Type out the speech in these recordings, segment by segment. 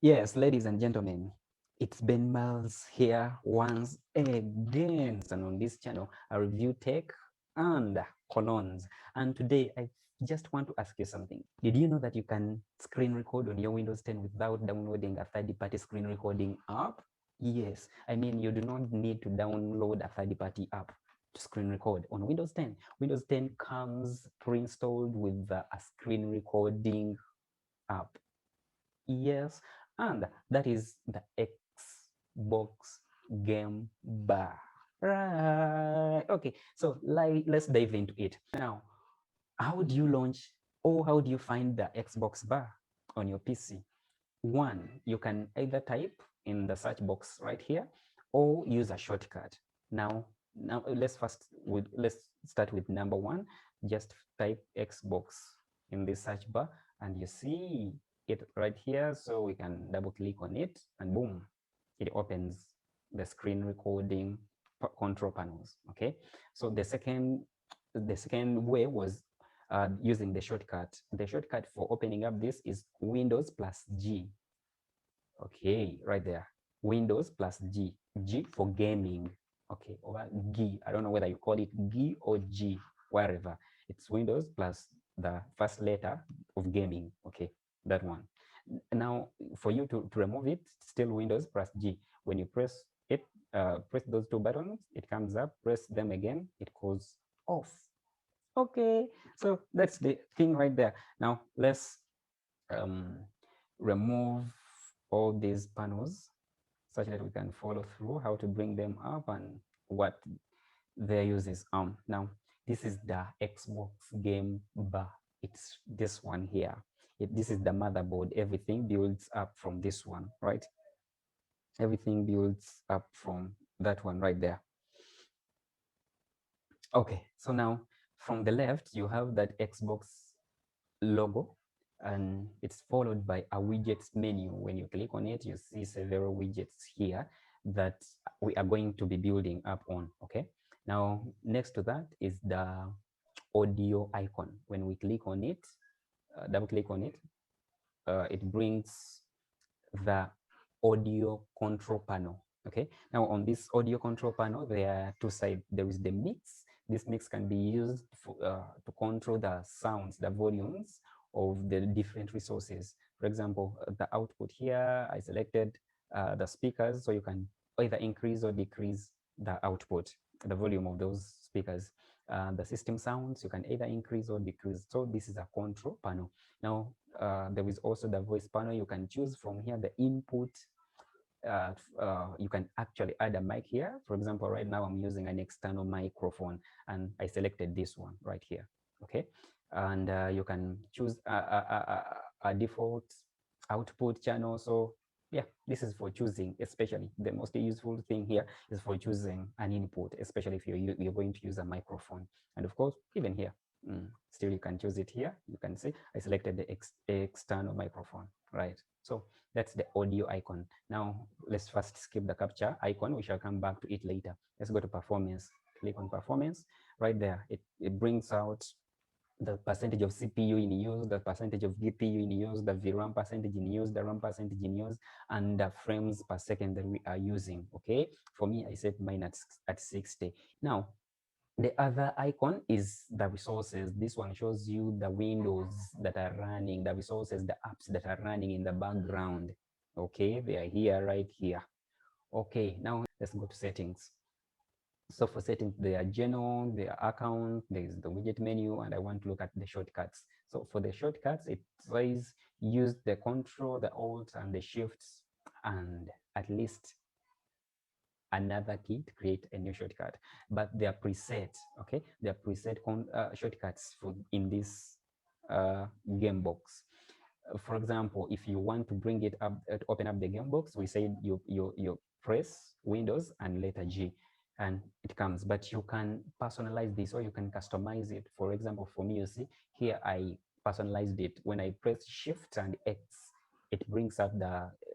Yes, ladies and gentlemen, it's Ben Miles here once again. And on this channel, I review tech and colognes. And today, I just want to ask you something. Did you know that you can screen record on your Windows 10 without downloading a third-party screen recording app? Yes, I mean, you do not need to download a third-party app to screen record on Windows 10. Windows 10 comes pre-installed with a screen recording app. Yes, and that is the Xbox Game Bar. Right. Okay, so let's dive into it. Now, how do you launch or how do you find the Xbox Bar on your PC? One, you can either type in the search box right here or use a shortcut. Now let's start with number one. Just type Xbox in this search bar and you see it right here. So we can double click on it and boom, it opens the screen recording control panels. Okay. So the second way was using the shortcut. The shortcut for opening up this is Windows plus G. Okay, right there. Windows plus G. G for gaming. Okay, or G. I don't know whether you call it G or G, wherever. It's Windows plus the first letter of gaming. Okay, that one. Now, for you to remove it, still Windows plus G. When you press it, press those two buttons, it comes up. Press them again, it goes off. Okay, so that's the thing right there. Now, let's um, remove all these panels such that we can follow through how to bring them up and what their use is. Now this is the Xbox Game Bar. It's this one here. This is the motherboard. Everything builds up from this one, right? Everything builds up from that one right there. Okay, so now from the left you have that Xbox logo, and it's followed by a widgets menu. When you click on it, you see several widgets here that we are going to be building up on. Okay, now next to that is the audio icon. When we click on it, double click on it, it brings the audio control panel. Okay, now on this audio control panel, there are two sides. There is the mix. This mix can be used to control the sounds, the volumes of the different resources. For example, the output here, I selected the speakers, so you can either increase or decrease the output, the volume of those speakers. The system sounds, you can either increase or decrease. So this is a control panel. Now, there is also the voice panel. You can choose from here the input. You can actually add a mic here. For example, right now I'm using an external microphone and I selected this one right here. Okay, and you can choose a default output channel. So yeah, this is for choosing, especially the most useful thing here is for choosing an input, especially if you're going to use a microphone. And of course, even here, still you can choose it here. You can see I selected the external microphone, right? So that's the audio icon. Now let's first skip the capture icon. We shall come back to it later. Let's go to performance. Click on performance. Right there, it brings out the percentage of CPU in use, the percentage of GPU in use, the VRAM percentage in use, the RAM percentage in use, and the frames per second that we are using. Okay, for me, I set mine at 60. Now, the other icon is the resources. This one shows you the windows that are running, the resources, the apps that are running in the background. Okay, they are here, right here. Okay, now let's go to settings. So for settings, there are general, there are account, there is the widget menu, and I want to look at the shortcuts. So for the shortcuts, it says use the control, the alt, and the shifts, and at least another key to create a new shortcut. But they are preset. Okay, they are preset shortcuts for in this game box. For example, if you want to bring it up, to open up the game box, we say you press Windows and letter G, and it comes. But you can personalize this, or you can customize it. For example, for me, you see here I personalized it. When I press Shift and X, it brings up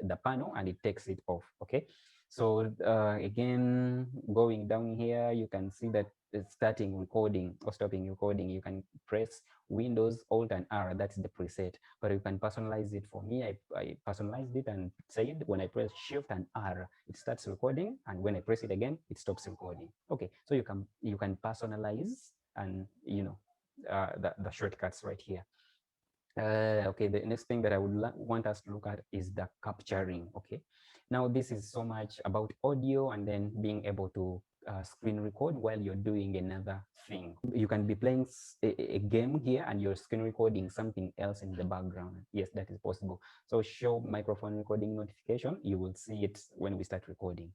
the panel and it takes it off. Okay, so again, going down here, you can see that it's starting recording or stopping recording. You can press Windows Alt and R, that's the preset, but you can personalize it. For me, I personalized it and said when I press Shift and R, it starts recording, and when I press it again, it stops recording. Okay, so you can personalize, and the shortcuts right here. Okay, the next thing that I would want us to look at is the capturing. Okay, now this is so much about audio and then being able to screen record while you're doing another thing. You can be playing a game here and you're screen recording something else in the background. Yes, that is possible. So show microphone recording notification. You will see it when we start recording.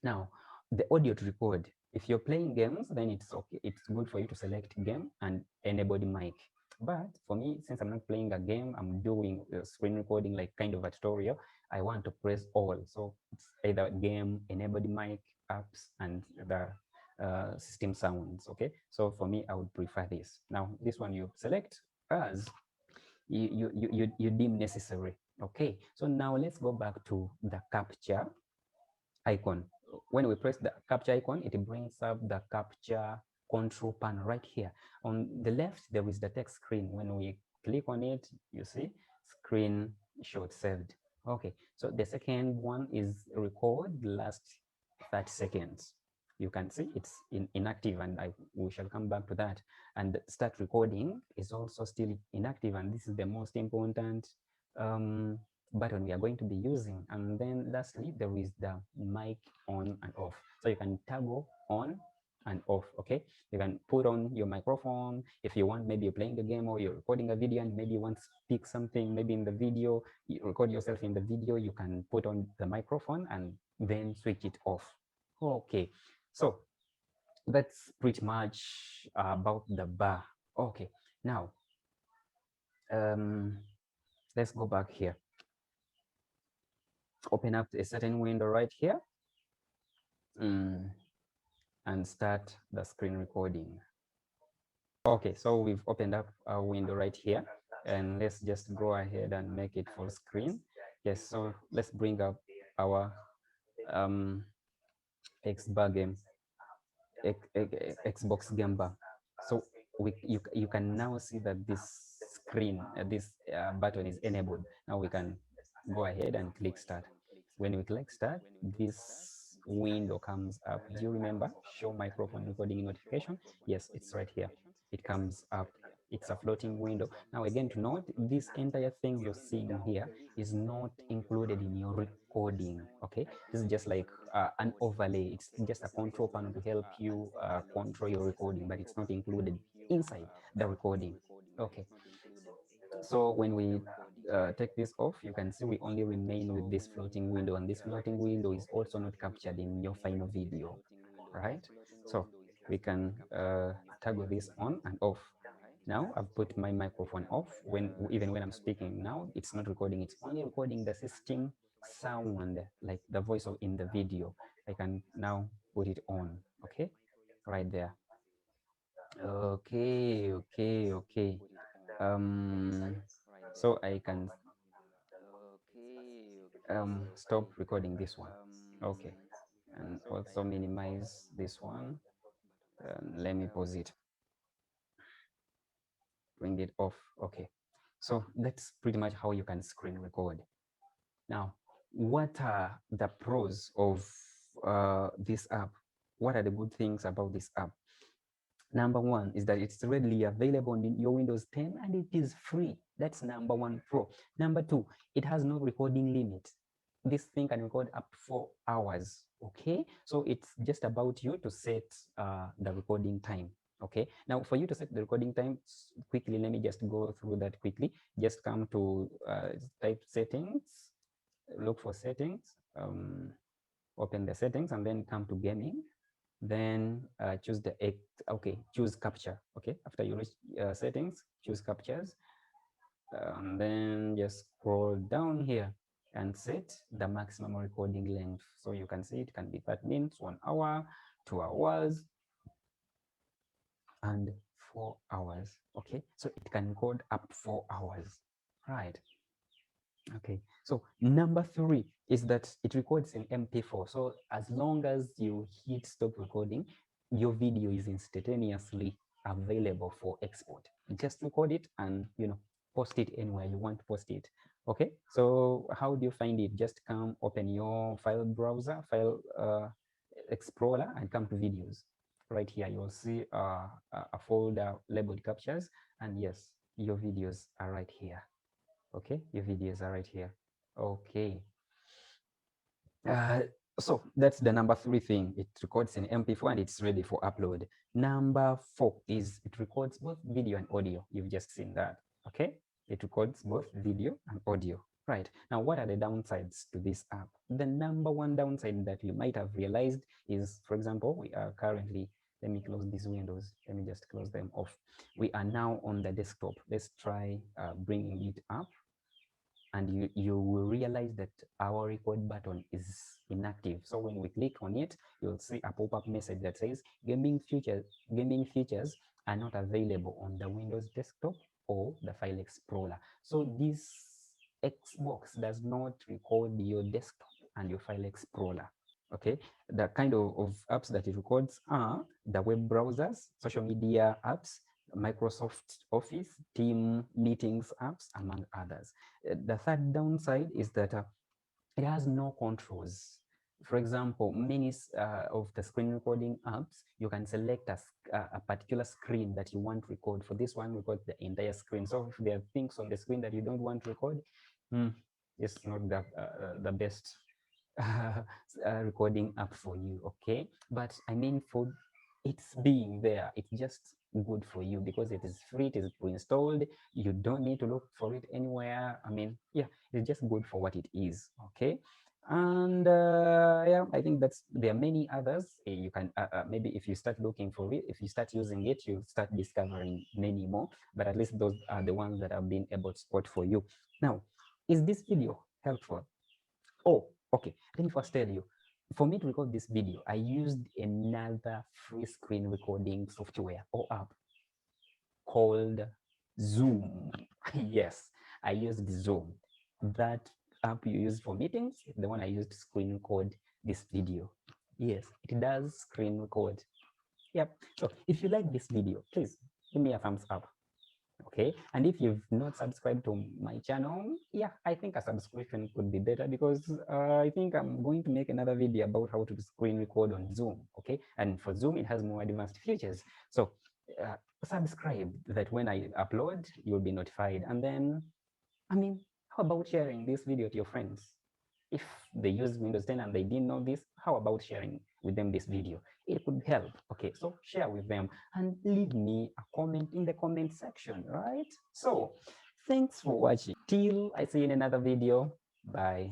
Now, the audio to record. If you're playing games, then it's okay. It's good for you to select game and enable the mic. But for me, since I'm not playing a game, I'm doing screen recording, like kind of a tutorial, I want to press all. So it's either game, enable the mic, apps, and the system sounds. Okay, so for me, I would prefer this. Now, this one you select as you deem necessary. Okay, so now let's go back to the capture icon. When we press the capture icon, it brings up the capture control panel right here. On the left, there is the text screen. When we click on it, you see screen shot saved. Okay, so the second one is record last 30 seconds. You can see it's inactive, and we shall come back to that. And start recording is also still inactive, and this is the most important button we are going to be using. And then lastly, there is the mic on and off. So you can toggle on and off. Okay, you can put on your microphone if you want. Maybe you're playing a game or you're recording a video and maybe you want to speak something, maybe in the video, you record yourself in the video, you can put on the microphone and then switch it off. Okay, so that's pretty much about the bar. Okay, now let's go back here. Open up a certain window right here and start the screen recording. Okay, so we've opened up a window right here, and let's just go ahead and make it full screen. Yes, so let's bring up our Xbox game, Xbox Game Bar. So you can now see that this screen, this button is enabled. Now we can go ahead and click start. When we click start, this window comes up. Do you remember show microphone recording notification? Yes, it's right here. It comes up. It's a floating window. Now again, to note, this entire thing you're seeing here is not included in your recording. Okay, this is just like an overlay. It's just a control panel to help you control your recording, but it's not included inside the recording. Okay, so when we take this off, you can see we only remain with this floating window, and this floating window is also not captured in your final video, right? So we can toggle this on and off. Now I've put my microphone off. Even when I'm speaking now, it's not recording. It's only recording the system sound, like the voice of in the video. I can now put it on. Okay, right there. Okay. So I can stop recording this one. Okay, and also minimize this one. Let me pause it. Bring it off. Okay, so that's pretty much how you can screen record. Now, what are the pros of this app? What are the good things about this app? Number one is that it's readily available on your Windows 10 and it is free. That's number one pro. Number two, it has no recording limit. This thing can record up to 4 hours. Okay, so it's just about you to set the recording time. Okay, now for you to set the recording time quickly, let me just go through that quickly. Just come to type settings, look for settings, open the settings, and then come to gaming. Then choose the choose capture. Okay, after you reach settings, choose captures, and then just scroll down here and set the maximum recording length. So you can see it can be 30 minutes, 1 hour, 2 hours, and 4 hours. Okay, so it can record up to 4 hours, right? Okay, so number 3 is that it records in MP4. So as long as you hit stop recording, your video is instantaneously available for export. Just record it and post it anywhere you want to post it. Okay, so how do you find it? Just come open your file browser, file explorer, and come to videos. Right here, you'll see a folder labeled captures, and yes, your videos are right here. Okay, your videos are right here. Okay, uh, so that's the number 3 thing. It records in MP4 and it's ready for upload. Number 4 is it records both video and audio. You've just seen that. Okay, it records both video and audio. Right, now what are the downsides to this app? The number 1 downside that you might have realized is, for example, we are currently, let me close these windows, let me just close them off. We are now on the desktop. Let's try bringing it up, and you will realize that our record button is inactive. So when we click on it, you'll see a pop-up message that says gaming features are not available on the Windows desktop or the File Explorer. So this Xbox does not record your desktop and your File Explorer. Okay, the kind of apps that it records are the web browsers, social media apps, Microsoft Office, team meetings apps, among others. The third downside is that it has no controls. For example, many of the screen recording apps, you can select a particular screen that you want to record. For this one, record the entire screen. So if there are things on the screen that you don't want to record, it's not the best recording app for you. Okay, but I mean, for it's being there, it's just good for you because it is free, it is pre-installed, you don't need to look for it anywhere. I mean, yeah, it's just good for what it is. Okay, and yeah, I think there are many others. You can maybe if you start looking for it, if you start using it, you'll start discovering many more, but at least those are the ones that have been able to spot for you. Now, is this video helpful? Oh, okay. Let me first tell you, for me to record this video, I used another free screen recording software or app called Zoom. Yes, I used Zoom. That app you use for meetings is the one I used to screen record this video. Yes, it does screen record. Yep. So if you like this video, please give me a thumbs up. Okay, and if you've not subscribed to my channel, yeah, I think a subscription could be better because I think I'm going to make another video about how to screen record on Zoom. Okay, and for Zoom it has more advanced features, so subscribe, that when I upload you'll be notified. And then, I mean, how about sharing this video to your friends? If they use Windows 10 and they didn't know this, how about sharing with them this video? It could help. Okay, so share with them and leave me a comment in the comment section, right? So thanks for watching. Till I see you in another video. Bye.